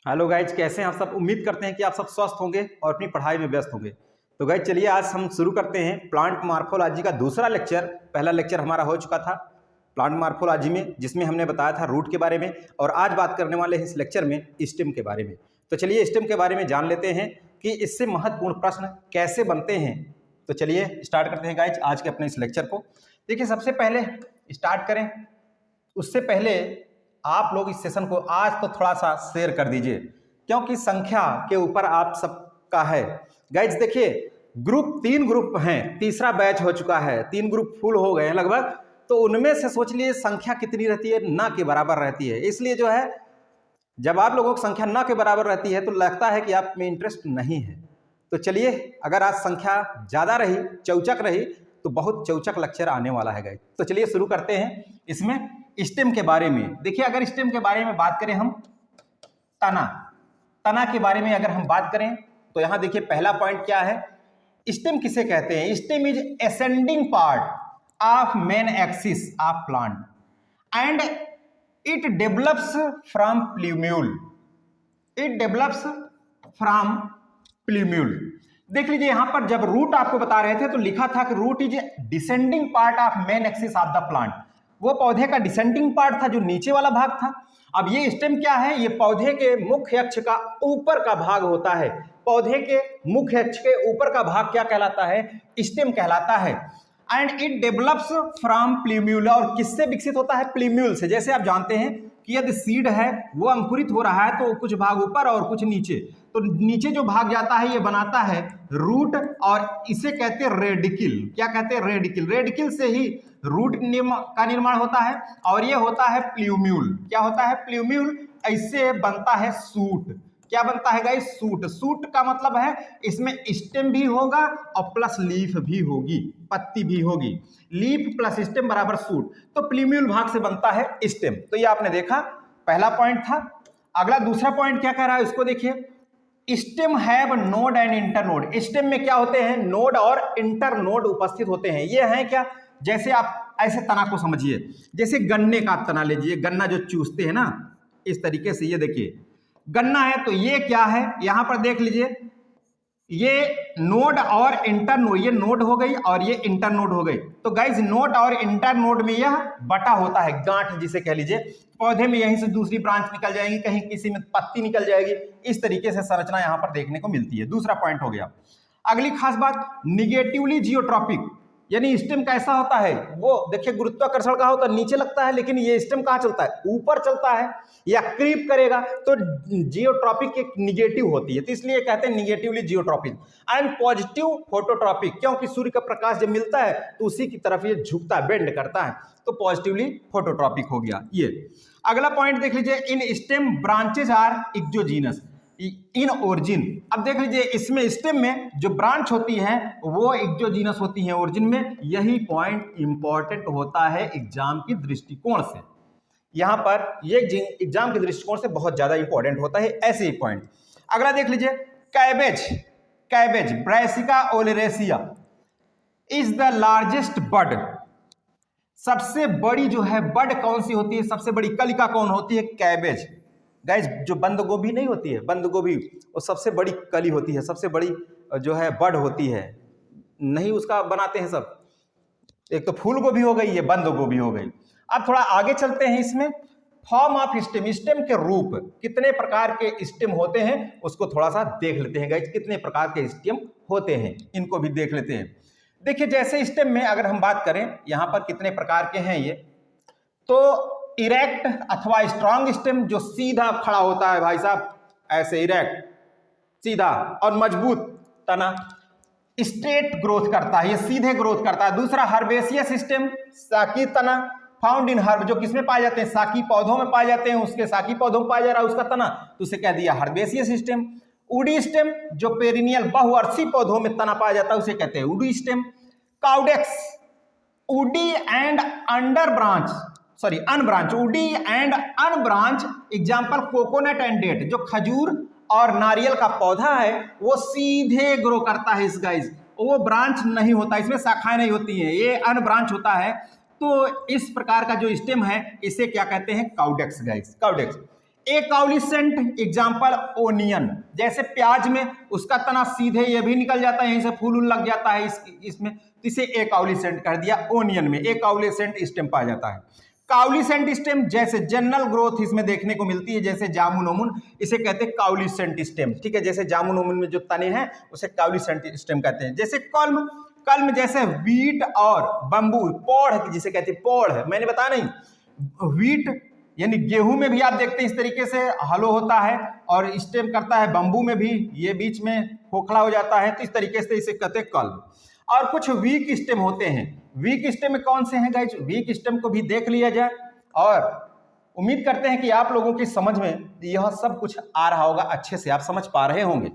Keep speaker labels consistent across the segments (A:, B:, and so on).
A: Hello guys, कैसे हैं आप सब। उम्मीद करते हैं कि आप सब स्वस्थ होंगे और अपनी पढ़ाई में व्यस्त होंगे। तो गाइज चलिए आज हम शुरू करते हैं प्लांट मार्फोलॉजी का दूसरा लेक्चर। पहला लेक्चर हमारा हो चुका था प्लांट मार्फोलॉजी में, जिसमें हमने बताया था रूट के बारे में, और आज बात करने वाले हैं इस लेक्चर में स्टेम के बारे में। तो चलिए स्टेम के बारे में जान लेते हैं कि इससे महत्वपूर्ण प्रश्न कैसे बनते हैं। तो चलिए स्टार्ट करते हैं गाइज आज के अपने इस लेक्चर को। देखिए सबसे पहले स्टार्ट करें उससे पहले आप लोग इस सेशन को आज तो थोड़ा सा शेयर कर दीजिए, क्योंकि संख्या के ऊपर आप सबका है। गाइज देखिए तीन ग्रुप हैं, तीसरा बैच हो चुका है, 3 ग्रुप फुल हो गए हैं लगभग। तो उनमें से सोच लिए संख्या कितनी रहती है, ना के बराबर रहती है। इसलिए जो है जब आप लोगों की संख्या ना के बराबर रहती है तो लगता है कि आप में इंटरेस्ट नहीं है। तो चलिए अगर आज संख्या ज़्यादा रही, चौचक रही, तो बहुत चौचक लेक्चर आने वाला है गाइज। तो चलिए शुरू करते हैं इसमें स्टेम के बारे में। देखिए अगर स्टेम के बारे में बात करें हम, तना के बारे में अगर हम बात करें तो यहां देखिए पहला पॉइंट क्या है, स्टेम किसे कहते हैं। Stem is ascending part of main axis of plant and it develops from plumule. देख लीजिए यहां पर जब रूट आपको बता रहे थे तो लिखा था कि root is descending part of main axis of the plant. वो पौधे का डिसेंडिंग पार्ट था, जो नीचे वाला भाग था। अब ये स्टेम क्या है, ये पौधे के मुख्य अक्ष का ऊपर का भाग होता है। पौधे के मुख्य अक्ष के ऊपर का भाग क्या कहलाता है, स्टेम कहलाता है। And it develops from plumule, और किससे विकसित होता है, प्ल्यूम्यूल से। जैसे आप जानते हैं कि यदि सीड है वो अंकुरित हो रहा है तो कुछ भाग ऊपर और कुछ नीचे, तो नीचे जो भाग जाता है ये बनाता है रूट, और इसे कहते हैं रेडिकिल। क्या कहते हैं, रेडिकिल। रेडिकिल से ही रूट का निर्माण होता है, और ये होता है प्ल्यूम्यूल। क्या होता है, प्ल्यूम्यूल। ऐसे बनता है सूट। क्या बनता है गाइस, सूट। सूट का मतलब है इसमें स्टेम भी होगा और प्लस लीफ भी होगी, पत्ती भी होगी। लीफ प्लस स्टेम बराबर सूट। तो प्ल्यूम्यूल भाग से बनता है स्टेम। तो ये आपने देखा, पहला पॉइंट था। अगला दूसरा पॉइंट क्या कह रहा है उसको देखिए, stem have node and internode. Stem में क्या होते हैं, नोड और इंटरनोड उपस्थित होते हैं। ये है क्या, जैसे आप ऐसे तना को समझिए, जैसे गन्ने का तना लीजिए, गन्ना जो चूसते हैं ना, इस तरीके से। ये देखिए गन्ना है तो ये क्या है, यहां पर देख लीजिए ये नोड और इंटरनोड, ये नोड हो गई और ये इंटरनोड हो गई। तो गाइज नोड और इंटरनोड में यह बटा होता है, गांठ जिसे कह लीजिए। पौधे में यहीं से दूसरी ब्रांच निकल जाएगी, कहीं किसी में पत्ती निकल जाएगी। इस तरीके से संरचना यहां पर देखने को मिलती है। दूसरा पॉइंट हो गया। अगली खास बात, निगेटिवली जियोट्रॉपिक, यानी स्टेम कैसा होता है, वो देखिए गुरुत्वाकर्षण का होता है, नीचे लगता है, लेकिन ये स्टेम कहां चलता है, ऊपर चलता है या क्रीप करेगा। तो जियोट्रॉपिक एक निगेटिव होती है, तो इसलिए कहते हैं negatively geotropic. And positive phototropic, क्योंकि सूर्य का प्रकाश जब मिलता है तो उसी की तरफ ये झुकता है, बेंड करता है, तो पॉजिटिवली फोटोट्रॉपिक हो गया ये। अगला पॉइंट देख लीजिए, in stem branches are exogenous in origin. अब देख लीजिए इसमें स्टेम में जो ब्रांच होती है वो एक्सोजीनस होती है ओरिजिन में। यही पॉइंट इंपॉर्टेंट होता है एग्जाम की दृष्टिकोण से। यहां पर ये एग्जाम के दृष्टिकोण से बहुत ज्यादा इंपॉर्टेंट होता है ऐसे एक पॉइंट। अगला देख लीजिए, cabbage brassica oleracea is the largest bud. सबसे बड़ी जो है बड कौन सी होती है, सबसे बड़ी कलिका कौन होती है, कैबेज। गाइज जो बंद गोभी नहीं होती है, बंद गोभी वो सबसे बड़ी कली होती है, सबसे बड़ी जो है बड होती है। नहीं उसका बनाते हैं सब, एक तो फूल गोभी हो गई, ये बंद गोभी हो गई। अब थोड़ा आगे चलते हैं इसमें, फॉर्म ऑफ स्टेम, स्टेम के रूप, कितने प्रकार के स्टेम होते हैं उसको थोड़ा सा देख लेते हैं गाइज। कितने प्रकार के स्टेम होते हैं इनको भी देख लेते हैं। देखिए जैसे स्टेम में अगर हम बात करें यहां पर कितने प्रकार के हैं ये, तो इरेक्ट अथवा स्ट्रॉन्ग स्टेम, जो सीधा खड़ा होता है भाई साहब, ऐसे इरेक्ट सीधा और मजबूत तना, स्ट्रेट ग्रोथ करता है, ये सीधे ग्रोथ करता है। दूसरा हर्बेसियस स्टेम, साकी तना, फाउंड इन हर्ब, जो किसमें पाए जाते हैं, साकी पौधों में पाए जाते हैं, उसके साकी पौधों में पाया जा रहा है उसका तना, तो उसे कह दिया हर्बेसियस स्टेम। उडी स्टेम, जो पेरिनियल बहुवर्षी पौधों में तना पाया जाता है उसे कहते हैं उडी stem. Caudex, woody and under branch, sorry unbranch, woody and unbranch, example coconut and date, जो खजूर और नारियल का पौधा है वो सीधे ग्रो करता है इस गाइज, वो ब्रांच नहीं होता, इसमें शाखाएं नहीं होती हैं, ये अनब्रांच होता है। तो इस प्रकार का जो स्टेम है इसे क्या कहते हैं, काउडेक्स गाइज, काउडेक्स। एकाउलिसेंट एग्जाम्पल ओनियन, जैसे प्याज में उसका तना सीधे ये भी निकल जाता है, यहीं से फूल लग जाता है इसमें, तो इसे एकाउलिसेंट कर दिया। ओनियन में एकाउलिसेंट स्टेम पाया जाता है। काउलिसेंट स्टेम जैसे जनरल ग्रोथ इसमें देखने को मिलती है, जैसे जामुन ओमुन, इसे कहते हैं काउलिसेंट स्टेम, ठीक है। जैसे जामुन ओमुन में जो तने हैं उसे काउलिसेंट स्टेम कहते हैं। जैसे कल्म, कल्म जैसे वीट और बंबू, पौड़ जिसे कहते हैं, पौड़ है, मैंने बताया नहीं, वीट यानी गेहूं में भी आप देखते हैं इस तरीके से हलो होता है और स्टेम करता है, बंबू में भी ये बीच में खोखला हो जाता है, तो इस तरीके से इसे कहते हैं कल्म। और कुछ वीक स्टेम होते हैं। वीक स्टेम में कौन से हैं गाइस? वीक स्टेम को भी देख लिया जाए और उम्मीद करते हैं कि आप लोगों की समझ में यह सब कुछ आ रहा होगा, अच्छे से आप समझ पा रहे होंगे।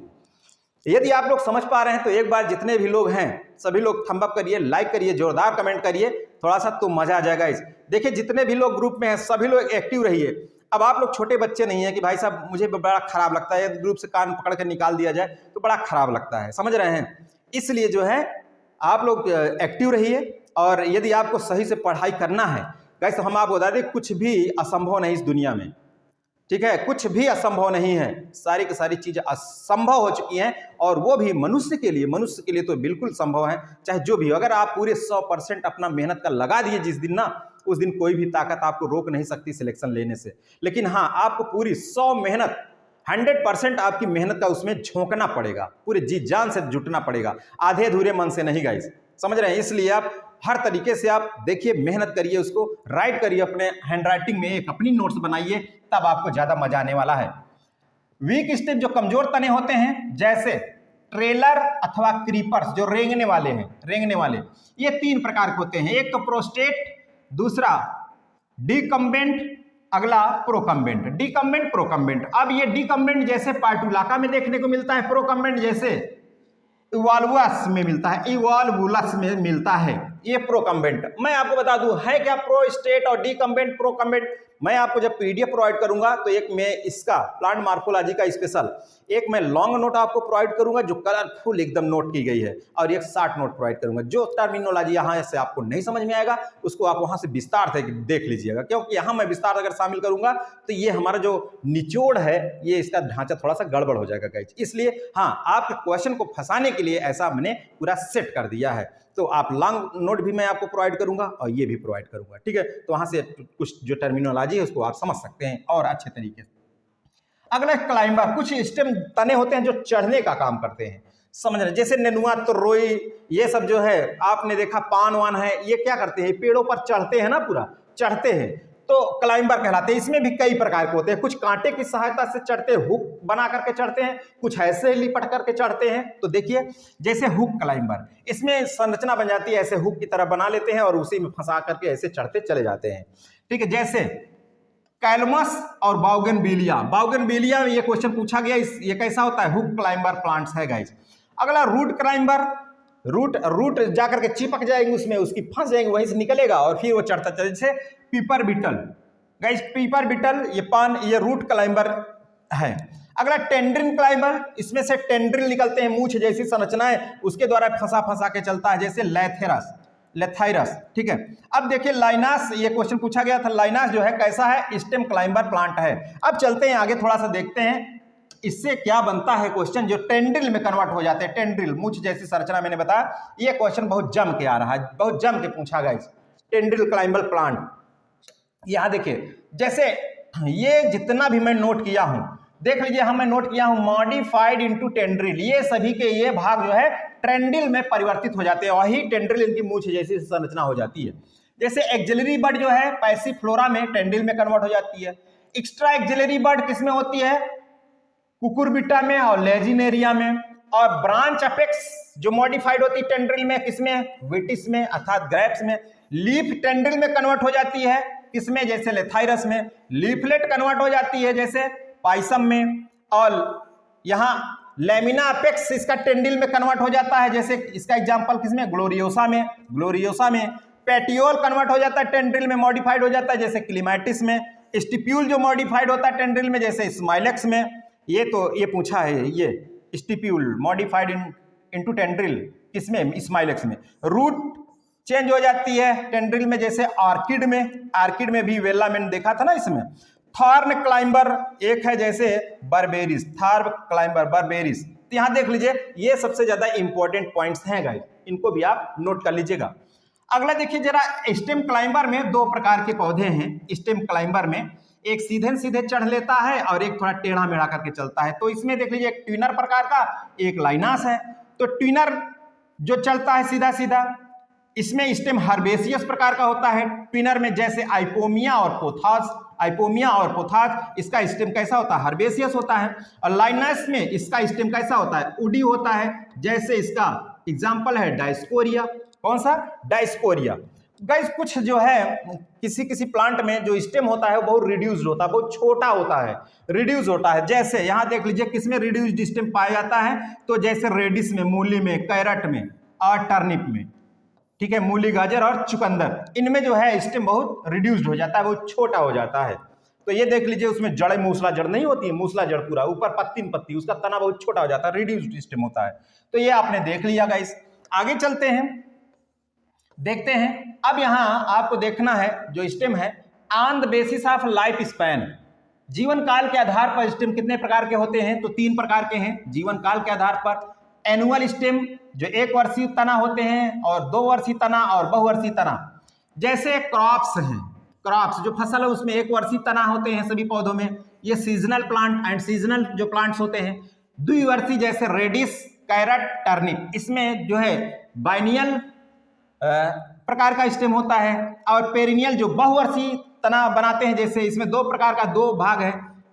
A: यदि आप लोग समझ पा रहे हैं तो एक बार जितने भी लोग हैं सभी लोग थंब अप करिए, लाइक करिए, जोरदार कमेंट करिए, थोड़ा सा तो मजा आ जाएगा। इस देखिए जितने भी लोग ग्रुप में हैं सभी लोग एक्टिव रहिए। अब आप लोग छोटे बच्चे नहीं है कि भाई साहब मुझे बड़ा खराब लगता है, ग्रुप से कान पकड़ कर निकाल दिया जाए तो बड़ा खराब लगता है, समझ रहे हैं। इसलिए जो है आप लोग एक्टिव रहिए और यदि आपको सही से पढ़ाई करना है गाइस तो हम आपको बता दें कुछ भी असंभव नहीं इस दुनिया में, ठीक है, कुछ भी असंभव नहीं है, सारी की सारी चीजें असंभव हो चुकी हैं और वो भी मनुष्य के लिए तो बिल्कुल संभव है, चाहे जो भी हो। अगर आप पूरे 100% अपना मेहनत का लगा दिए जिस दिन ना, उस दिन कोई भी ताकत आपको रोक नहीं सकती सिलेक्शन लेने से। लेकिन हाँ, आपको पूरी 100% आपकी मेहनत का उसमें झोंकना पड़ेगा, पूरे जी जान से जुटना पड़ेगा, आधे अधूरे मन से नहीं गाइस, समझ रहे हैं। इसलिए आप हर तरीके से आप देखिए, मेहनत करिए, उसको राइट करिए, अपने हैंडराइटिंग में एक अपनी नोट्स बनाइए, तब आपको ज्यादा मजा आने वाला है। वीक स्टेम जो कमजोर तने होते हैं जैसे ट्रेलर अथवा क्रीपर्स, जो रेंगने वाले हैं, रेंगने वाले, ये 3 प्रकार के होते हैं। एक तो प्रोस्टेट, दूसरा डिकम्बेंट, अगला प्रोकम्बेंट। डिकम्बेंट, प्रोकम्बेंट। अब ये डिकम्बेंट जैसे पार्टुलाका में देखने को मिलता है, प्रोकम्बेंट जैसे इवाल्वस में मिलता है, इवाल्वुलस में मिलता है, ये प्रोकम्बेंट। मैं आपको बता दूं है क्या प्रोस्टेट और डिकम्बेंट, प्रोकम्बेंट, मैं आपको जब पीडीएफ प्रोवाइड करूंगा तो एक मैं इसका प्लांट मार्फोलॉजी का स्पेशल एक मैं लॉन्ग नोट आपको प्रोवाइड करूंगा जो कलरफुल एकदम नोट की गई है, और एक शॉर्ट नोट प्रोवाइड करूंगा। जो टर्मिनोलॉजी यहाँ से आपको नहीं समझ में आएगा उसको आप वहां से विस्तार से देख लीजिएगा, क्योंकि यहाँ मैं विस्तार अगर शामिल करूंगा तो ये हमारा जो निचोड़ है, ये इसका ढांचा थोड़ा सा गड़बड़ हो जाएगा गाइस। इसलिए हाँ, आपके क्वेश्चन को फंसाने के लिए ऐसा मैंने पूरा सेट कर दिया है। तो आप लॉन्ग नोट भी मैं आपको प्रोवाइड करूंगा और ये भी प्रोवाइड करूंगा, ठीक है। तो वहां से कुछ जो टर्मिनोलॉजी है उसको आप समझ सकते हैं और अच्छे तरीके से। अगला क्लाइंबर, कुछ स्टेम तने होते हैं जो चढ़ने का काम करते हैं, समझ रहे, जैसे नेनुआ, तरोई, ये सब जो है आपने देखा, पान वान है, ये क्या करते हैं, पेड़ों पर चढ़ते हैं ना, पूरा चढ़ते हैं, तो क्लाइंबर कहलाते हैं। इसमें भी कई प्रकार के होते हैं, कुछ कांटे की सहायता से चढ़ते हैं, हुक बना करके चढ़ते हैं, कुछ ऐसे लिपट करके चढ़ते हैं। तो देखिए जैसे हुक क्लाइंबर, इसमें संरचना बन जाती है, ऐसे हुक की तरह बना लेते हैं और उसी में फंसा करके ऐसे चढ़ते चले जाते हैं, ठीक है। जैसे कैलमस और बाउगनविलिया, बाउगनविलिया में ये क्वेश्चन पूछा गया, ये कैसा होता है, हुक क्लाइंबर प्लांट्स है गाइस। अगला रूट क्लाइंबर, रूट जाकर के चिपक जाएंगे उसमें, उसकी फंस जाएंगे, वहीं से निकलेगा और फिर वो चढ़ता चले। जैसे पीपर बीटल गाइस, पीपर बीटल ये पान, ये रूट क्लाइंबर है। अगला टेंड्रिल क्लाइंबर, इसमें से टेंड्रिल निकलते हैं, मूछ जैसी संरचनाएं, उसके द्वारा फंसा के चलता है, जैसे लेथाइरस, ठीक है। अब देखिए लाइनास, ये क्वेश्चन पूछा गया था, लाइनास जो है कैसा है, स्टेम क्लाइंबर प्लांट है। अब चलते हैं आगे, थोड़ा सा देखते हैं इससे क्या बनता है क्वेश्चन, जो टेंड्रिल में कन्वर्ट हो जाते हैं। टेंड्रिल मूछ जैसी संरचना, मैंने बताया ये क्वेश्चन बहुत जम के आ रहा है, बहुत जम के पूछा गया। टेंड्रिल क्लाइंबर प्लांट, यहां देखिए, जैसे ये जितना भी मैं नोट किया हूं, देख लीजिए, हम मैं नोट किया हूं मॉडिफाइड इनटू टेंड्रिल, ये सभी के ये भाग जो है टेंड्रिल में परिवर्तित हो जाते हैं, वही टेंड्रिल इनकी मूछ जैसी संरचना हो जाती है। जैसे एक्सिलरी बड जो है पैसिफ्लोरा में टेंड्रिल में कन्वर्ट हो जाती है। एक्स्ट्रा एक्सिलरी बड किसमें होती है, कुकुरबिटा में और लेजिनेरिया में। और ब्रांच अपेक्स जो मॉडिफाइड होती है टेंड्रिल में, किसमें, विटिस में अर्थात ग्रैप्स में। लीफ टेंड्रिल में कन्वर्ट हो जाती है, किसमें, जैसे लेथाइरस में। लीफलेट कन्वर्ट हो जाती है जैसे पाइसम में। और यहाँ लेमिना अपेक्स इसका टेंड्रिल में कन्वर्ट हो जाता है, जैसे इसका एग्जांपल किसमें, ग्लोरियोसा में। ग्लोरियोसा में पेटियोल कन्वर्ट हो जाता है टेंड्रिल में, मॉडिफाइड हो जाता है, जैसे क्लीमैटिस में। स्टिप्यूल जो मॉडिफाइड होता है टेंड्रिल में, जैसे स्माइलेक्स में। ये पूछा है, ये स्टिप्यूल मॉडिफाइड इनटू टेंड्रिल किसमें, स्माइलेक्स में। रूट चेंज हो जाती है टेंड्रिल में, जैसे आर्किड में। आर्किड में भी वेला मैंने देखा था ना इसमें। थॉर्न क्लाइंबर एक है जैसे बर्बेरिस, थॉर्न क्लाइंबर बर्बेरिस। तो यहां देख लीजिए ये सबसे ज्यादा इंपॉर्टेंट पॉइंट्स हैं गाइस, इनको भी आप नोट कर लीजिएगा। अगला देखिए जरा, स्टेम क्लाइंबर में दो प्रकार के पौधे हैं। स्टेम क्लाइंबर में एक सीधे सीधे चढ़ लेता है और एक थोड़ा टेढ़ा मेढ़ा करके चलता है। तो इसमें देख लीजिए एक ट्विनर प्रकार का, एक लाइनास है। तो ट्विनर जो चलता है सीधा सीधा, इसमें स्टेम हर्बेसियस प्रकार का होता है। ट्विनर में जैसे आइपोमिया और पोथास, आइपोमिया और पोथास, इसका स्टेम कैसा होता है? हर्बेसियस होता है। और लाइनस में इसका स्टेम कैसा होता है? उडी होता है। जैसे इसका एग्जाम्पल है डायस्कोरिया। कौन सा? डायस्कोरिया। गाइस कुछ जो है किसी किसी प्लांट में जो स्टेम होता है वो बहुत रिड्यूस्ड होता है, बहुत छोटा होता है, रिड्यूस होता है। जैसे यहां देख लीजिए किसमें रिड्यूस्ड स्टेम पाया जाता है? तो जैसे रेडिस में, मूली में, कैरट में और टर्निप में, ठीक है, मूली, गाजर और चुकंदर, इनमें जो है स्टेम बहुत रिड्यूस्ड हो जाता है, बहुत छोटा हो जाता है। तो ये देख लीजिए उसमें जड़ें मूसला जड़ नहीं होती है, मूसला जड़ पूरा ऊपर पत्ती पत्ती, उसका तना बहुत छोटा हो जाता है, रिड्यूस्ड स्टेम होता है। तो ये आपने देख लिया गाइस। आगे चलते हैं, देखते हैं। अब यहां आपको देखना है जो स्टेम है, on the basis of life span, जीवन काल के आधार पर स्टेम कितने प्रकार के होते हैं? तो 3 प्रकार के हैं जीवन काल के आधार पर। एनुअल स्टेम जो 1 वर्षीय तना होते हैं, और 2 वर्षीय तना और बहुवर्षीय तना। जैसे क्रॉप्स हैं, क्रॉप्स जो फसल है उसमें 1 वर्षीय तना होते हैं सभी पौधों में। ये सीजनल प्लांट एंड सीजनल जो प्लांट्स होते हैं। द्विवर्षीय जैसे रेडिस, कैरट, टर्निप, इसमें जो है बाइनियल प्रकार का स्टेम होता है। और पेरिनियल जो बहुवर्षीय तना बनाते हैं, जैसे इसमें 2 प्रकार का 2 भाग है,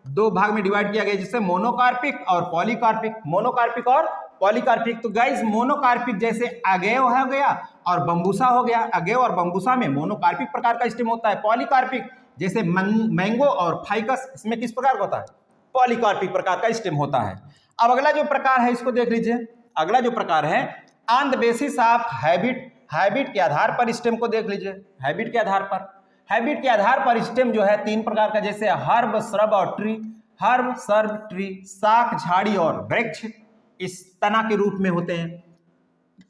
A: 2 भाग में डिवाइड किया गया, जिससे मोनोकार्पिक और पॉलीकार्पिक, मोनोकार्पिक और पॉलीकार्पिक। तो गाइस मोनोकार्पिक जैसे अगेव हो गया और बम्बूसा हो गया। अगेव और बम्बूसा में मोनोकार्पिक प्रकार का स्टेम होता है। पॉलीकार्पिक जैसे मैंगो और फाइकस, इसमें किस प्रकार का होता है? पॉलीकार्पिक प्रकार का स्टेम होता है। अब अगला जो प्रकार है इसको देख लीजिए। अगला जो प्रकार है on the basis of habit, habit के आधार पर स्टेम को देख लीजिए। हैबिट के आधार पर, हैबिट के आधार पर स्टेम जो है 3 प्रकार का, जैसे हर्ब, श्रब और ट्री। हर्ब, श्रब, ट्री, शाख, झाड़ी और वृक्ष इस तना के रूप में होते हैं।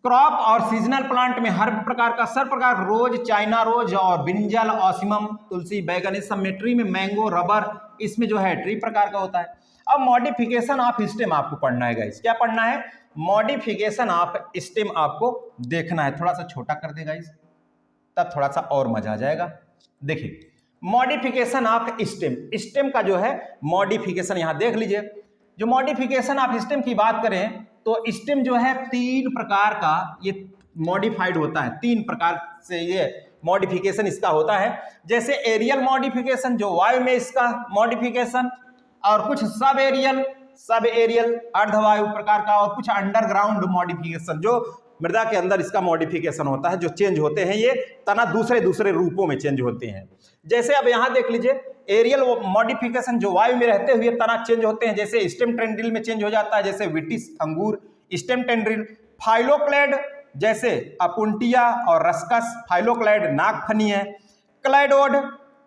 A: क्रॉप और सीजनल प्लांट में हर प्रकार का, सर प्रकार, रोज, चाइना रोज और ब्रिंजल, ऑसिमम, तुलसी, बैगन, इस सब में। ट्री में मैंगो, रबर, इसमें जो है ट्री प्रकार का होता है। अब मॉडिफिकेशन ऑफ स्टेम आपको पढ़ना है गाइस। क्या पढ़ना है? मॉडिफिकेशन ऑफ स्टेम आपको देखना है। थोड़ा सा छोटा कर दे गाइस, तब थोड़ा सा और मजा आ जाएगा। देखिए मॉडिफिकेशन ऑफ स्टेम, स्टेम का जो है मॉडिफिकेशन यहां देख लीजिए। जो मॉडिफिकेशन ऑफ स्टेम की बात करें तो स्टेम जो है 3 प्रकार का ये मॉडिफाइड होता है। 3 प्रकार से ये मॉडिफिकेशन इसका होता है। जैसे एरियल मॉडिफिकेशन जो वायु में इसका मॉडिफिकेशन, और कुछ सब एरियल अर्धवायु प्रकार का, और कुछ अंडरग्राउंड मॉडिफिकेशन जो मृदा के अंदर इसका मॉडिफिकेशन होता है, जो चेंज होते हैं। ये तना दूसरे दूसरे रूपों में चेंज होते हैं। जैसे अब यहां देख लीजिए एरियल मॉडिफिकेशन जो वायु में रहते हुए तना चेंज होते हैं, जैसे स्टेम टेंड्रिल में चेंज हो जाता है, जैसे विटिस अंगूर स्टेम टेंड्रिल। फाइलोक्लेड जैसे अपुंटिया और रस्कस, फाइलोक्लेड नागफनी है। क्लाइडोड,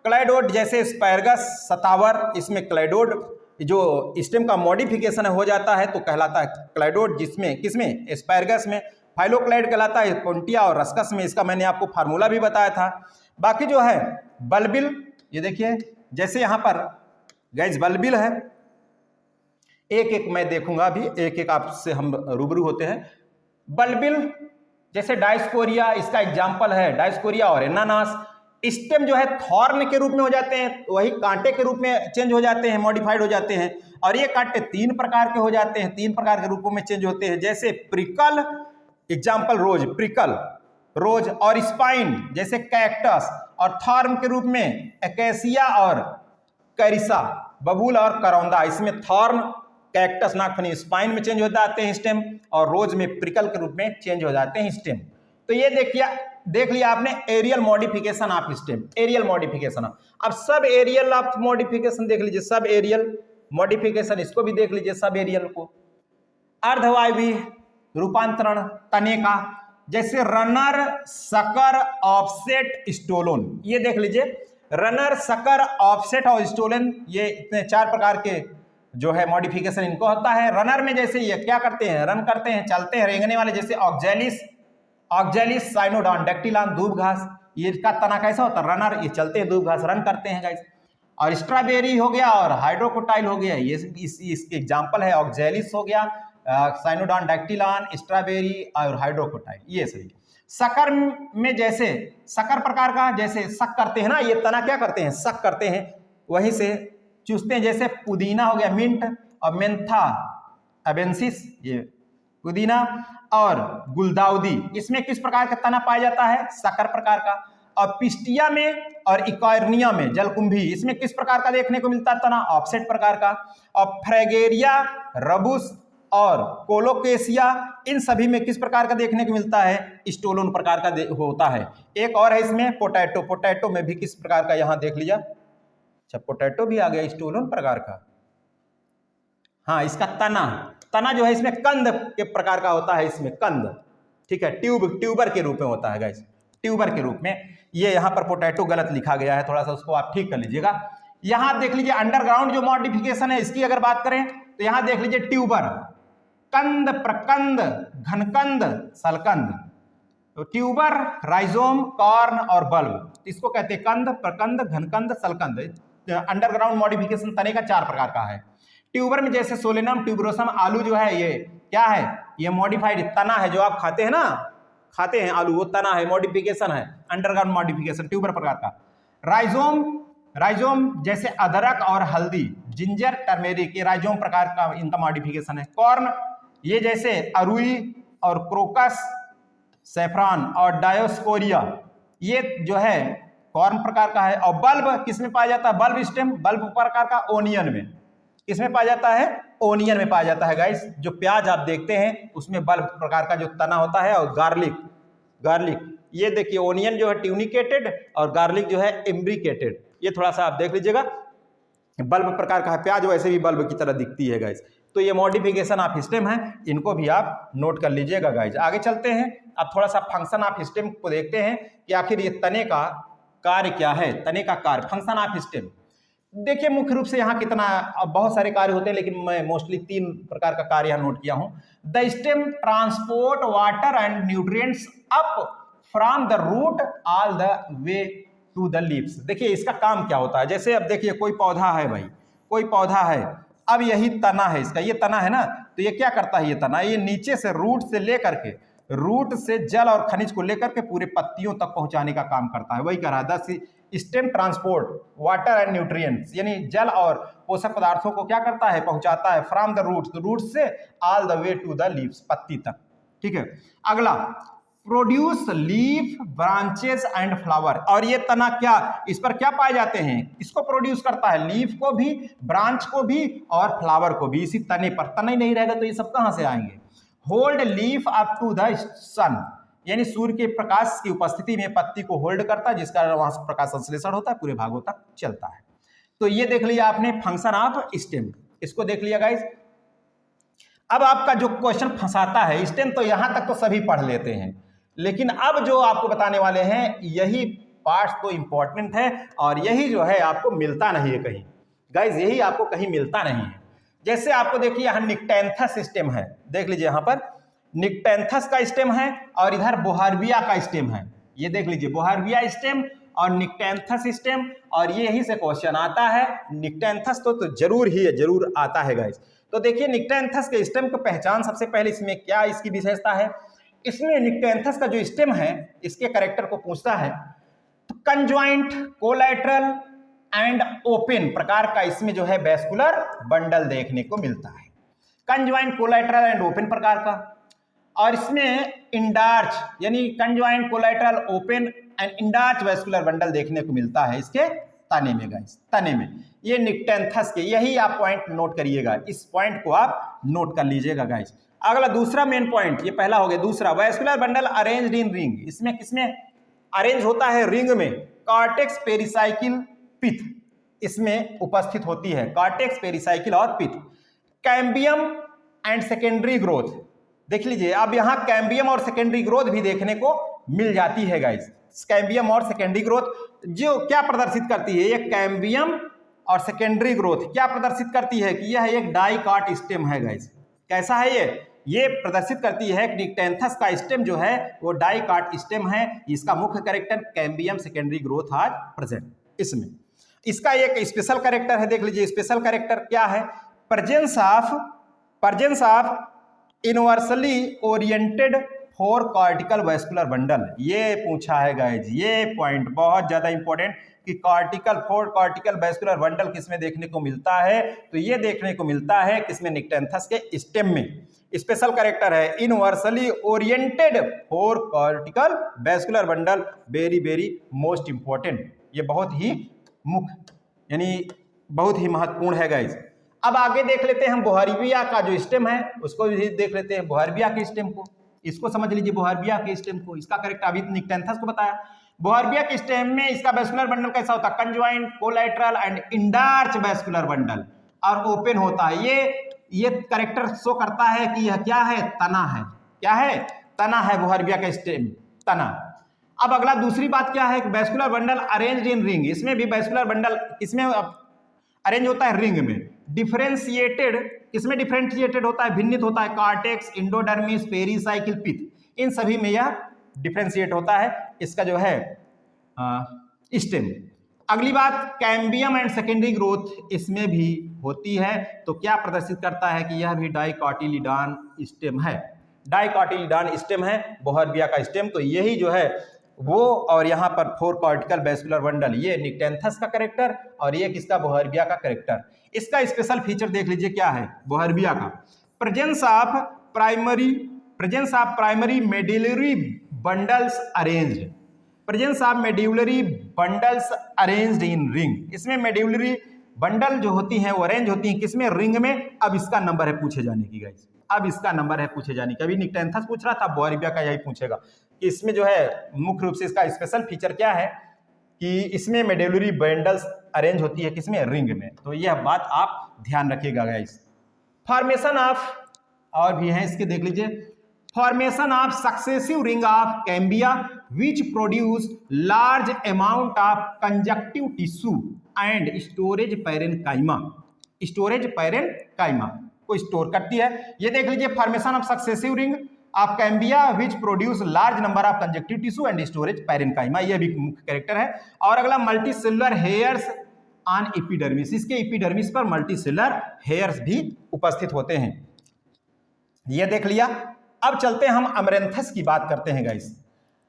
A: क्लाइडोड जैसे स्पैरगस, सतावर, इसमें क्लाइडोड जो स्टेम का मॉडिफिकेशन हो जाता है तो कहलाता है क्लाइडोड, जिसमें किसमें? एस्पैरगस में। फाइलोक्लाइड कहलाता है पोंटिया और रस्कस में। इसका मैंने आपको फार्मूला भी बताया था। बाकी जो है बल्बिल, ये देखिए जैसे यहां पर गाइस बल्बिल है, एक एक मैं देखूंगा अभी, एक एक आपसे हम रूबरू होते हैं। बल्बिल जैसे डायस्कोरिया, इसका एग्जाम्पल है डायस्कोरिया और एनानास। स्टेम जो है थॉर्न के रूप में हो जाते हैं, वही कांटे के रूप में चेंज हो जाते हैं, मॉडिफाइड हो जाते हैं। और ये कांटे 3 प्रकार के हो जाते हैं, 3 प्रकार के रूपों में चेंज होते हैं। जैसे प्रिकल, एग्जाम्पल रोज, प्रिकल रोज, और स्पाइन जैसे कैक्टस, और थॉर्न के रूप में एकेसिया और कैरिसा, बबूल और करौंदा। इसमें थॉर्न, कैक्टस, नागफनी, स्पाइन में चेंज हो जाते हैं स्टेम, और रोज में प्रिकल के रूप में चेंज हो जाते हैं स्टेम। तो ये देखिए, देख लिया आपने aerial modification of stem, aerial modification. अब सब एरियल ऑफ मॉडिफिकेशन देख लीजिए, सब एरियल मॉडिफिकेशन इसको भी देख लीजिए, सब एरियल को। अर्धवायवी रूपांतरण तने का, जैसे रनर, सकर, ऑफसेट, स्टोलन, ये देख लीजिए। रनर, सकर, ऑफसेट और स्टोलन, ये इतने 4 प्रकार के जो है मॉडिफिकेशन इनको होता है। रनर में जैसे ये क्या करते हैं? रन करते हैं, चलते हैं, रेंगने वाले, जैसे ऑक्जेलिस, ऑक्जेलिस साइनोडॉन, डेक्टिलान, दूब घास, ये इसका तना कैसा होता है? रनर, ये चलते हैं, दूब घास रन करते हैं गाइस। और स्ट्रॉबेरी हो गया और हाइड्रोकोटाइल हो गया, ये इसके एग्जाम्पल है। ऑक्जेलिस हो गया, साइनोडॉन डाक्टिलान, स्ट्रॉबेरी और हाइड्रोकोटाइल, ये सही। शक्कर में जैसे शक्कर प्रकार का, जैसे शक करते हैं ना, ये तना क्या करते हैं, शक करते हैं, वहीं से चूसते हैं। जैसे पुदीना हो गया मिंट, और मेंथा अबेंसिस, ये पुदीना, और गुलदाउदी, इसमें किस प्रकार का तना पाया जाता है, शक्कर प्रकार का। और पिस्टिया में और इकॉर्निया में जलकुंभी, इसमें किस प्रकार का देखने को मिलता है तना, ऑफसेट प्रकार का। और फ्रेगेरिया, रबुस और कोलोकेसिया, इन सभी में किस प्रकार का देखने को मिलता है, स्टोलोन प्रकार का होता है। एक और है इसमें पोटैटो, पोटैटो में भी किस प्रकार का, यहां देख लीजिए, अच्छा पोटैटो भी आ गया स्टोलोन प्रकार का। हाँ, इसका तना जो है इसमें कंद के प्रकार का होता है, इसमें कंद, ठीक है, ट्यूबर के रूप में होता है गाइस, ट्यूबर के रूप में। ये यहाँ पर पोटैटो गलत लिखा गया है, थोड़ा सा उसको आप ठीक कर लीजिएगा। यहाँ देख लीजिए अंडरग्राउंड जो मॉडिफिकेशन है इसकी अगर बात करें तो यहाँ देख लीजिए ट्यूबर, कंद, प्रकंद, घनकंद, सलकंद। तो ट्यूबर, राइजोम, कॉर्न और बल्ब, इसको कहते हैं कंद, प्रकंद, घनकंद, सलकंद। अंडरग्राउंड मॉडिफिकेशन तने का 4 प्रकार का है। ट्यूबर में जैसे सोलेनम, ट्यूबरोसम, आलू जो है ये क्या है, ये मॉडिफाइड तना है, जो आप खाते हैं ना, खाते हैं आलू, वो तना है, मॉडिफिकेशन है, अंडरग्राउंड मॉडिफिकेशन ट्यूबर प्रकार का। राइजोम जैसे अदरक और हल्दी, जिंजर, टर्मेरिक, ये राइजोम प्रकार का इनका मॉडिफिकेशन है। कॉर्न, ये जैसे अरुई और क्रोकस, सैफरान और डायोस्कोरिया, ये जो है कॉर्न प्रकार का है। और बल्ब किस में पाया जाता है, बल्ब स्टेम, बल्ब प्रकार का ओनियन में, किसमें पाया जाता है, ओनियन में पाया जाता है गाइस। जो प्याज आप देखते हैं उसमें बल्ब प्रकार का जो तना होता है। और गार्लिक, ये देखिए ओनियन जो है ट्यूनिकेटेड और गार्लिक जो है इम्ब्रिकेटेड, ये थोड़ा सा आप देख लीजिएगा, बल्ब प्रकार का है। प्याज वैसे भी बल्ब की तरह दिखती है गाइस। तो ये मॉडिफिकेशन ऑफ स्टेम है, इनको भी आप नोट कर लीजिएगा गाइस। आगे चलते हैं, अब थोड़ा सा फंक्शन ऑफ स्टेम को देखते हैं कि आखिर ये तने का कार्य क्या है, तने का कार्य, फंक्शन ऑफ स्टेम। देखिए मुख्य रूप से यहाँ कितना, बहुत सारे कार्य होते हैं, लेकिन मैं मोस्टली 3 प्रकार का कार्य यहाँ नोट किया हूँ। The stem transport water and nutrients up from the root all the way to the leaves. देखिए इसका काम क्या होता है, जैसे अब देखिए कोई पौधा है भाई, कोई पौधा है, अब यही तना है इसका, ये तना है ना, तो ये क्या करता है, ये तना ये नीचे से रूट से लेकर के, रूट से जल और खनिज को लेकर के पूरे पत्तियों तक पहुंचाने का काम करता है। वही कह रहा है stem transport water and nutrients, यानी जल और पोषक पदार्थों को क्या करता है, पहुंचाता है फ्रॉम द रूट से all the way to the leaves, पत्ती तक, ठीक है। अगला produce leaf, branches and flower, और ये तना क्या, इस पर क्या पाए जाते हैं, इसको प्रोड्यूस करता है, लीफ को भी, ब्रांच को भी और फ्लावर को भी, इसी तने पर। तना ही नहीं रहेगा तो ये सब कहां से आएंगे। Hold leaf up to the sun, यानी सूर्य के प्रकाश की उपस्थिति में पत्ती को होल्ड करता है, जिसका वहां से प्रकाश संश्लेषण होता है, पूरे भागों तक चलता है। तो ये देख लिया आपने फंक्शन ऑफ स्टेम, इसको देख लिया गाइस। अब आपका जो क्वेश्चन फंसाता है स्टेम, तो यहां तक तो सभी पढ़ लेते हैं, लेकिन अब जो आपको बताने वाले हैं यही पार्ट तो इंपॉर्टेंट है, और यही जो है आपको मिलता नहीं है कहीं गाइस, यही आपको कहीं मिलता नहीं है। जैसे आपको देखिए यहाँ निक्टेंथस स्टेम है, देख लीजिए यहाँ पर निक्टेंथस का स्टेम है और इधर बोहार्बिया का स्टेम है, ये देख लीजिए बोहार्बिया स्टेम और निक्टेंथस स्टेम, और ये यही से क्वेश्चन आता है। निक्टेंथस तो जरूर ही है, जरूर आता है गाइस। तो देखिए निक्टेंथस के स्टेम की पहचान सबसे पहले, इसमें क्या इसकी विशेषता है, इसमें निक्टेंथस का जो स्टेम है इसके कैरेक्टर को पूछता है, तो कंजॉइंट, कोलैटरल एंड ओपन प्रकार का इसमें जो है वैस्कुलर बंडल देखने को मिलता है, कंजॉइंट, कोलैटरल एंड ओपन प्रकार का। और इसमें इंडार्च यानी conjoint, collateral, open and endarch vascular bundle देखने को मिलता है इसके तने में गाइस, तने में। ये निक्टेंथस के, यही आप पॉइंट नोट करिएगा, इस पॉइंट को आप नोट कर लीजिएगा गाइस। अगला दूसरा मेन पॉइंट, ये पहला हो गया। दूसरा vascular bundle arranged in ring, इसमें किसमें अरेंज होता है, रिंग में। कॉर्टेक्स, पेरिसाइकिल, पिथ इसमें उपस्थित होती है, कॉर्टेक्स, पेरिसाइकिल और पिथ। कैम्बियम एंड सेकेंडरी ग्रोथ, देख लीजिए अब यहां कैम्बियम और सेकेंडरी ग्रोथ भी देखने को मिल जाती है गाइस। कैम्बियम और सेकेंडरी ग्रोथ जो क्या प्रदर्शित करती है, ये कैम्बियम और सेकेंडरी ग्रोथ क्या प्रदर्शित करती है कि यह एक डाइकॉट स्टेम है गाइस। कैसा है ये प्रदर्शित करती है कि निक्टेंथस का स्टेम जो है वो डाइकॉट स्टेम है, इसका मुख्य कैरेक्टर कैम्बियम सेकेंडरी ग्रोथ आज प्रेजेंट इसमें। इसका एक स्पेशल कैरेक्टर है, देख लीजिए स्पेशल कैरेक्टर क्या है, presence of inversely oriented four cortical vascular bundle. ये पूछा है गाइज, ये पॉइंट बहुत ज्यादा इंपॉर्टेंट कि फोर कॉर्टिकल वैस्कुलर बंडल किसमें देखने को मिलता है, तो ये देखने को मिलता है किसमें, निक्टेंथस के स्टेम में। स्पेशल कैरेक्टर है inversely oriented four cortical vascular bundle, very very most important, ये बहुत ही मुख्य यानी बहुत ही महत्वपूर्ण है गाइज। अब आगे देख लेते हैं हम बोहरबिया का जो स्टेम है उसको भी देख लेते हैं, बोहरबिया के स्टेम को, इसको समझ लीजिए बोहरबिया के स्टेम को। इसका कैरेक्टर अभी निक्टेंथस को बताया। बोहरबिया के स्टेम में इसका वैस्कुलर बंडल कैसा होता है, conjoint, collateral and endarch vascular bundle, और ओपन होता है। ये कैरेक्टर शो करता है कि यह क्या है, तना है। क्या है, तना है बोहरबिया का स्टेम, तना। अब अगला दूसरी बात क्या है, vascular bundle arranged in ring. इसमें भी वैस्कुलर बंडल इसमें अरेंज होता है रिंग में। डिफरेंशिएटेड, इसमें डिफरेंशिएटेड होता है, भिन्नित होता है, कार्टेक्स, इंडोडर्मिस, पेरीसाइकिल, पिथ, इन सभी में यह डिफरेंशिएट होता है इसका जो है स्टेम। अगली बात, कैम्बियम एंड सेकेंडरी ग्रोथ इसमें भी होती है, तो क्या प्रदर्शित करता है कि यह भी डाइकोटिलीडॉन स्टेम है, डाइकोटिलीडॉन स्टेम है बोहरबिया का स्टेम। तो यही जो है वो, और यहाँ पर फोर कॉर्टिकल वैस्कुलर बंडल, ये निक्टेंथस का कैरेक्टर और ये किसका, बोहरबिया का कैरेक्टर। इसका स्पेशल फीचर देख लीजिए क्या है बोहरबिया का, presence of primary medullary bundles arranged, presence of medullary bundles arranged in ring. इसमें मेड्यूलरी बंडल जो होती हैं वो अरेंज होती हैं किसमें, रिंग में। अब इसका नंबर है पूछे जाने की गाइस, अब इसका नंबर है पूछे जाने की। अभी निक्टेंथस पूछ रहा था, बोहरबिया का यही पूछेगा कि इसमें जो है मुख्य रूप से इसका स्पेशल फीचर क्या है कि इसमें मेड्यूलरी बंडल्स अरेंज होती है किसमें, रिंग में। तो यह बात आप ध्यान रखिएगा गाइस। फॉर्मेशन ऑफ, और भी है इसके देख लीजिए, formation of successive ring of cambia which produce large amount of conjunctive tissue and storage parenchyma, storage parenchyma को स्टोर करती है। ये देख लीजिए, formation of successive ring of cambia which produce large number of conjunctive tissue and storage parenchyma, यह भी मुख्य character है। और अगला, मल्टीसेलुलर हेयर्स ऑन एपिडर्मिस, इसके एपिडर्मिस पर मल्टीसेलुलर हेयर्स भी उपस्थित होते हैं। यह देख लिया। अब चलते हैं हम अमरेंथस की बात करते हैं गाइस,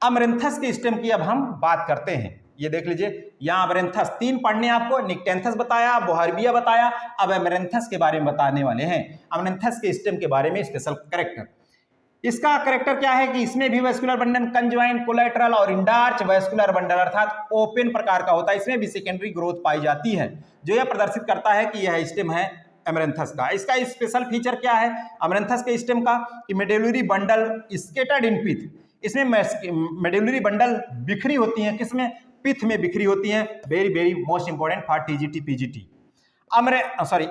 A: अमरेंथस के स्टेम की अब हम बात करते हैं। ये देख लीजिए, यहाँ अमरेंथस तीन पढ़ने आपको, निक्टेंथस बताया, बोहरबिया बताया, अब अमरेंथस के बारे में बताने वाले हैं, अमरेंथस के स्टेम के बारे में स्पेशल कैरेक्टर। इसका कैरेक्टर क्या है कि इसमें भी वैस्कुलर बंडल कंजॉइंट, कोलैटरल और इंडार्च वैस्कुलर बंडल अर्थात ओपन प्रकार का होता है। इसमें भी सेकेंडरी ग्रोथ पाई जाती है, जो यह प्रदर्शित करता है कि यह स्टेम है अमरेंथस का। इसका स्पेशल फीचर क्या है अमरेंथस के स्टेम का कि मेडुलरी बंडल स्केटर्ड इन पिथ, इसमें मेडुलरी बंडल बिखरी होती हैं किसमें, पिथ में बिखरी होती हैं। Very very most important for TGT PGT.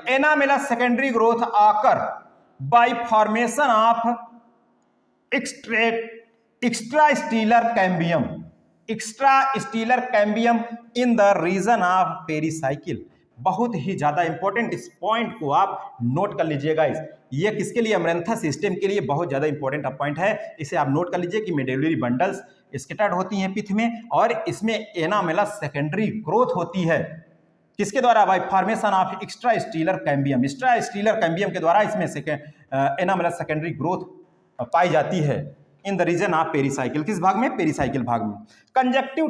A: Anomalous secondary growth occur by formation of extra stelar cambium in the region of pericycle. बहुत ही ज्यादा इंपॉर्टेंट, इस पॉइंट को आप नोट कर लीजिएगा। ये किसके लिए, अमरेंथस सिस्टम के लिए बहुत ज्यादा इंपॉर्टेंट पॉइंट है, इसे आप नोट कर लीजिए कि मेडुलरी बंडल्स स्कैटर्ड होती हैं पिथ में, और इसमें एनामेलस सेकेंडरी ग्रोथ होती है किसके द्वारा, by formation of extra stelar cambium, extra stelar cambium के द्वारा इसमें एनामेलस सेकेंडरी ग्रोथ पाई जाती है in the region of pericycle. किस भाग में, पेरीसाइकिल भाग में। Conjunctive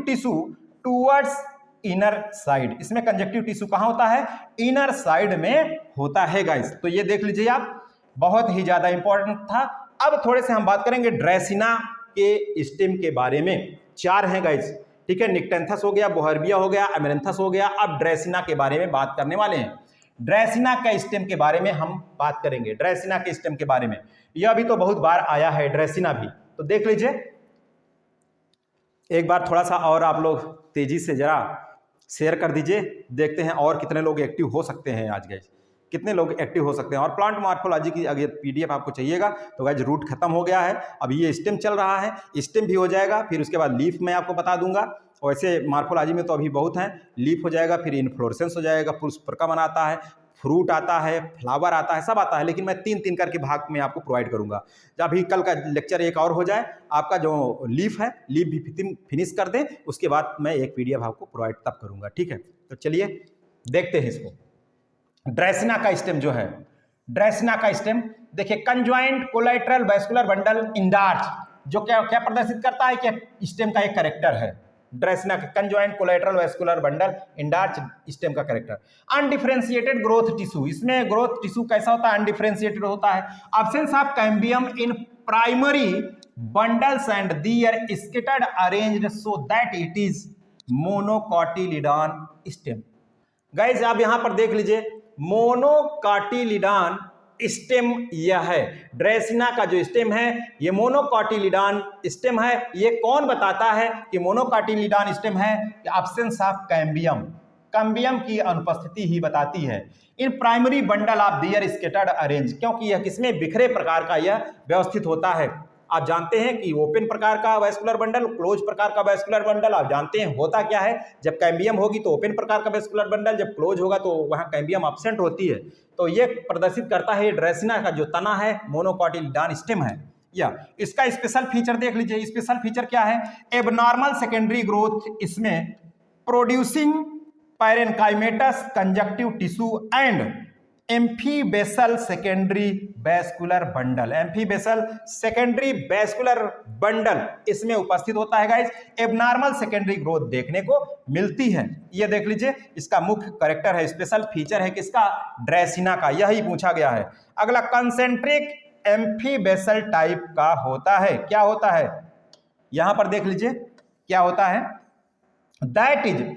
A: tissue towards inner side, इसमें कंजक्टिव टिश्यू कहां होता है, इनर साइड में होता है गाइस। तो ये देख लीजिए आप, बहुत ही ज्यादा इंपॉर्टेंट था। अब थोड़े से हम बात करेंगे ड्रेसिना के स्टेम के बारे में। चार हैं गाइस, ठीक है, निक्टेंथस हो गया, बोहरबिया हो गया, अमरेंथस हो गया। अब ड्रेसिना के बारे में बात करने वाले हैं। ड्रेसिना का स्टेम के बारे में हम बात करेंगे, ड्रेसिना के स्टेम के बारे में। यह भी तो बहुत बार आया है ड्रेसिना भी, तो देख लीजिए एक बार थोड़ा सा, और आप लोग तेजी से जरा शेयर कर दीजिए, देखते हैं और कितने लोग एक्टिव हो सकते हैं आज गाइस, कितने लोग एक्टिव हो सकते हैं। और प्लांट मॉर्फोलॉजी की अगर पीडीएफ आपको चाहिएगा तो गाइस रूट खत्म हो गया है, अब ये स्टेम चल रहा है, स्टेम भी हो जाएगा, फिर उसके बाद लीफ मैं आपको बता दूंगा। वैसे मॉर्फोलॉजी में तो अभी बहुत हैं, लीफ हो जाएगा, फिर इन्फ्लोरेसेंस हो जाएगा, पुष्प प्रका बनाता है, फ्रूट आता है, फ्लावर आता है, सब आता है, लेकिन मैं 3-3 करके भाग में आपको प्रोवाइड करूंगा। जब अभी कल का लेक्चर एक और हो जाए, आपका जो लीफ है, लीफ भी फिनिश कर दें, उसके बाद मैं एक PDF आपको प्रोवाइड तब करूंगा, ठीक है। तो चलिए देखते हैं इसको। ड्रेसिना का स्टेम जो है, ड्रेसिना का स्टेम देखिए, conjoint collateral vascular bundle endarch, जो क्या क्या प्रदर्शित करता है कि स्टेम का एक कैरेक्टर है। ड्रेसिना का conjoint collateral vascular bundle endarch stem का कैरेक्टर। अनडिफरेंशिएटेड ग्रोथ टिश्यू, इसमें ग्रोथ टिश्यू कैसा होता है? अनडिफरेंशिएटेड होता है। Absence of cambium in primary bundles and they're scattered arranged so that it is monocotyledon stem. Guys आप यहां पर देख लीजिए, मोनोकॉटिलिडॉन स्टेम यह है। ड्रेसिना का जो स्टेम है ये मोनोकॉटिलिडॉन स्टेम है। ये कौन बताता है कि मोनोकॉटिलिडॉन स्टेम है? एब्सेंस ऑफ कैम्बियम, कैम्बियम की अनुपस्थिति ही बताती है। In primary bundle of their scattered arrange, क्योंकि यह किसमें बिखरे प्रकार का यह व्यवस्थित होता है। आप जानते हैं कि ओपन प्रकार का वैस्कुलर बंडल, क्लोज प्रकार का वैस्कुलर बंडल, आप जानते हैं होता क्या है? जब कैम्बियम होगी तो ओपन प्रकार का वैस्कुलर बंडल, जब क्लोज होगा तो वहां कैम्बियम एब्सेंट होती है। तो ये प्रदर्शित करता है ड्रेसिना का जो तना है मोनोकॉटिलिडॉन स्टेम है। या इसका स्पेशल फीचर देख लीजिए, स्पेशल फीचर क्या है? एबनॉर्मल सेकेंडरी ग्रोथ इसमें producing parenchymatous conjunctive tissue and amphivasal secondary vascular bundle, amphivasal secondary vascular bundle इसमें उपस्थित होता है गाइस। एबनॉर्मल सेकेंडरी ग्रोथ देखने को मिलती है। ये देख लीजिए, इसका मुख्य कैरेक्टर है, स्पेशल फीचर है किसका? ड्रेसिना का, यही पूछा गया है। अगला कंसेंट्रिक एम्फीबेसल टाइप का होता है। क्या होता है? यहां पर देख लीजिए क्या होता है। दैट इज,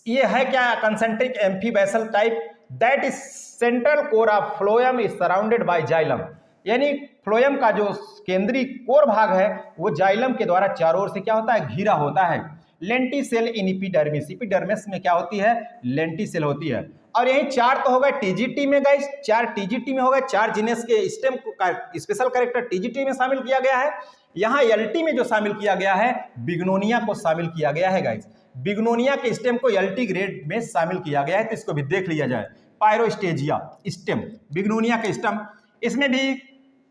A: ये है क्या? Concentric amphivasal type. That is central core of phloem is surrounded by xylem, यानी फ्लोएम का जो केंद्रीय कोर भाग है वो जाइलम के द्वारा चारों ओर से क्या होता है? घिरा होता है। लेंटिसेल इन एपिडर्मिस, एपिडर्मिस में क्या होती है? लेंटिसेल होती है। और यही 4 तो हो गए TGT में गाइस, 4 TGT में हो गए, 4 जीनस के स्टेम का स्पेशल कैरेक्टर TGT में शामिल किया गया है। यहाँ LT में जो शामिल किया गया है, बिग्नोनिया को शामिल किया गया है गाइस। बिग्नोनिया के स्टेम को LT ग्रेड में शामिल किया गया है, तो इसको भी देख लिया जाए। पायरोस्टेजिया स्टेम, बिग्नोनिया के स्टेम, इसमें भी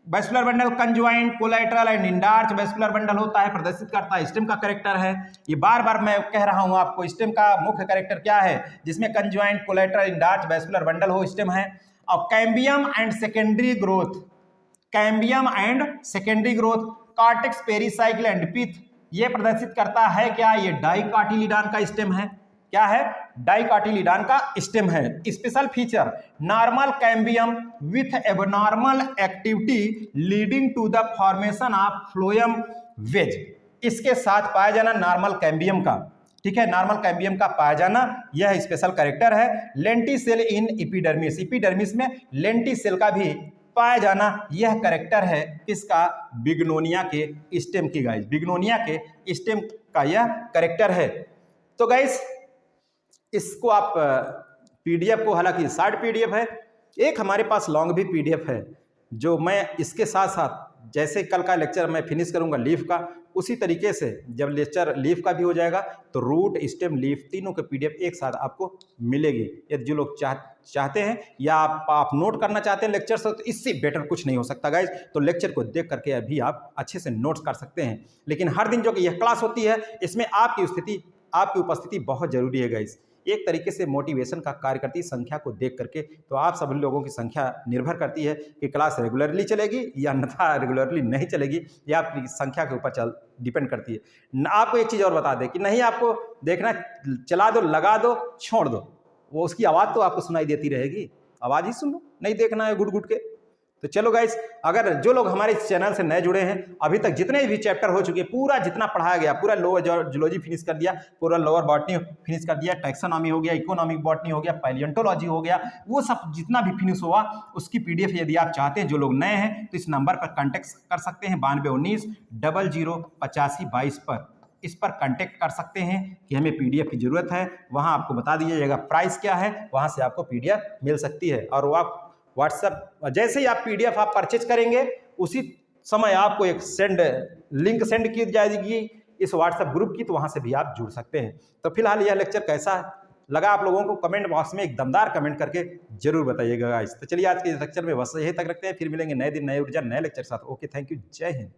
A: vascular bundle conjoint collateral and endarch vascular bundle होता है, प्रदर्शित करता है, स्टेम का कैरेक्टर है। ये बार बार मैं कह रहा हूं आपको, स्टेम का मुख्य कैरेक्टर क्या है? जिसमें conjoint collateral endarch vascular bundle हो, स्टेम है। और cambium and secondary growth, cambium and secondary growth, cortex pericycle and pith, ये प्रदर्शित करता है क्या? ये डाइकॉटिलिडॉन का स्टेम है। क्या है? डाइकॉटिलिडॉन का स्टेम है। Special feature, normal cambium with abnormal activity leading to the formation of phloem wedge, इसके साथ पाया जाना नॉर्मल कैम्बियम का, ठीक है, नॉर्मल कैम्बियम का पाया जाना, यह स्पेशल कैरेक्टर है। लेंटिसेल इन एपिडर्मिस, एपिडर्मिस में लेंटिसेल का भी पाया जाना, यह कैरेक्टर है किसका? बिग्नोनिया के स्टेम की गाइस, बिग्नोनिया के स्टेम का यह कैरेक्टर है। तो गाइस इसको आप PDF को, हालांकि शॉर्ट PDF है, एक हमारे पास लॉन्ग भी PDF है, जो मैं इसके साथ साथ जैसे कल का लेक्चर मैं फिनिश करूंगा लीफ का, उसी तरीके से जब लेक्चर लीफ का भी हो जाएगा तो रूट स्टेम लीफ तीनों के PDF एक साथ आपको मिलेगी। यदि जो लोग चाहते हैं या आप नोट करना चाहते हैं लेक्चर से, तो इससे बेटर कुछ नहीं हो सकता गाइज। तो लेक्चर को देख करके अभी आप अच्छे से नोट्स कर सकते हैं। लेकिन हर दिन जो कि यह क्लास होती है, इसमें आपकी उपस्थिति बहुत जरूरी है गाइज। एक तरीके से मोटिवेशन का कार्य करती है संख्या को देख करके। तो आप सभी लोगों की संख्या निर्भर करती है कि क्लास रेगुलरली चलेगी या अन्यथा रेगुलरली नहीं चलेगी, या आपकी संख्या के ऊपर डिपेंड करती है। आपको एक चीज़ और बता दें कि नहीं आपको देखना, चला दो, लगा दो, छोड़ दो, वो उसकी आवाज़ तो आपको सुनाई देती रहेगी, आवाज़ ही सुन लो, नहीं देखना है गुट गुट के। तो चलो गाइस, अगर जो लोग हमारे इस चैनल से नए जुड़े हैं, अभी तक जितने भी चैप्टर हो चुके हैं, पूरा जितना पढ़ाया गया, पूरा लोअर जूलॉजी फिनिश कर दिया, पूरा लोअर बॉटनी फिनिश कर दिया, टैक्सोनॉमी हो गया, इकोनॉमिक बॉटनी हो गया, पैलियोंटोलॉजी हो गया, वो सब जितना भी फिनिश हुआ उसकी PDF यदि आप चाहते हैं, जो लोग नए हैं तो इस नंबर पर कॉन्टेक्ट कर सकते हैं 9219 00 8522 पर। इस पर कांटेक्ट कर सकते हैं कि हमें PDF की ज़रूरत है, वहाँ आपको बता दिया जाएगा प्राइस क्या है, वहाँ से आपको PDF मिल सकती है। और वो आप व्हाट्सएप, जैसे ही आप PDF आप परचेज करेंगे उसी समय आपको एक लिंक सेंड की जाएगी इस व्हाट्सएप ग्रुप की, तो वहाँ से भी आप जुड़ सकते हैं। तो फिलहाल यह लेक्चर कैसा लगा आप लोगों को कमेंट बॉक्स में एक दमदार कमेंट करके जरूर बताइएगा गाइस। तो चलिए आज के लेक्चर में बस यही तक रखते हैं, फिर मिलेंगे नए दिन नए ऊर्जा नए लेक्चर के साथ। ओके, थैंक यू, जय हिंद।